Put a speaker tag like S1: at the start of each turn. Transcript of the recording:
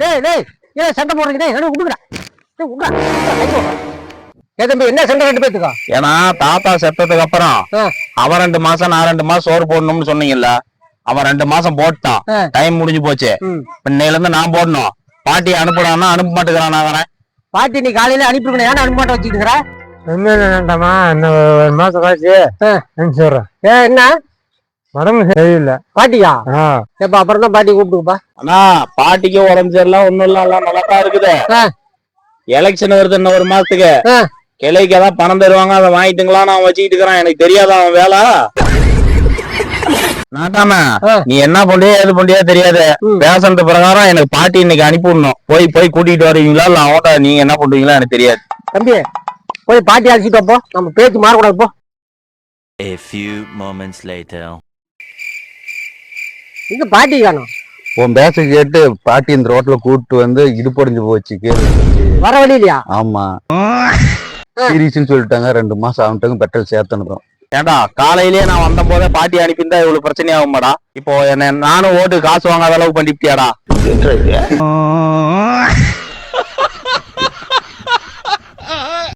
S1: ஏன் சண்டை போடுறீங்க? என்ன சண்டை ரெண்டு பேத்துக்கா?
S2: ஏன்னா தாத்தா செத்ததுக்கு அப்புறம் அவன் 2 மாசம் நான் 2 மாசம் சோறு போடணும்னு சொன்னீங்கல்ல, அவன் 2 மாசம் போட்டான். டைம் முடிஞ்சு போச்சு. இன்னையில இருந்து நான் போடணும். பாட்டி அனுப்புறான்னா அனுப்ப மாட்டேங்கிறான். நான் வரேன்.
S1: பாட்டி நீ காலையில அனுப்பிடுவேன். ஏன்னா அனுப்ப மாட்டேன் வச்சுக்கிறா.
S3: என்னமா இன்னும் 1 மாசம் கழிச்சு அனுப்பிச்சுடுறேன்.
S1: என்ன
S3: உடம்பு சரியில்லை
S1: பாட்டியா? எப்ப அப்புறம் தான் பாட்டி கூப்பிட்டுப்பா.
S2: ஆனா பாட்டிக்கு உடம்பு சரியில்லாம் ஒண்ணும் இல்ல, எல்லாம் நல்லாதான் இருக்குது. எலெக்ஷன் வருது இன்னும் 1 மாசத்துக்கு. கிளைக்கு ஏதாவது பணம் தருவாங்க, அதை வாங்கிட்டுங்களா நான் வச்சுக்கிட்டு இருக்கிறேன். எனக்கு தெரியாத அவன் வேலை. நாட்டாம நீ என்ன பண்றியா எது பண்றியா தெரியாது. பேசுறது பிரகாரம் எனக்கு பாட்டி இன்னைக்கு அனுப்பி விடணும். போய் கூட்டிட்டு வருவீங்களா இல்ல அவட்ட நீங்க என்ன பண்றீங்களா எனக்கு தெரியாது.
S1: தம்பி போய் பாட்டி அழைச்சிட்டு போ. நம்ம பேச்சு மாறக்கூடாது போ.
S4: A few moments later.
S1: இங்க பாட்டி காணோம்.
S5: உன் பேச கேட்டு பாட்டி இந்த ரோட்ல கூப்பிட்டு வந்து இடுப்படைஞ்சு போச்சு.
S1: வர வழி இல்லையா?
S5: ஆமா சீரியஸ்ன்னு சொல்லிட்டாங்க. 2 மாசம் ஆகிட்டாங்க. பெட்ரோல் சேர்த்தனும்.
S2: ஏண்டா காலையிலேயே நான் வந்த போதே பாட்டி அனுப்பியிருந்தா இவ்வளவு பிரச்சனை ஆகுமாடா? இப்போ என்ன நானும் ஓட்டு காசு வாங்காத அளவுக்கு பண்ணிட்டியாடா?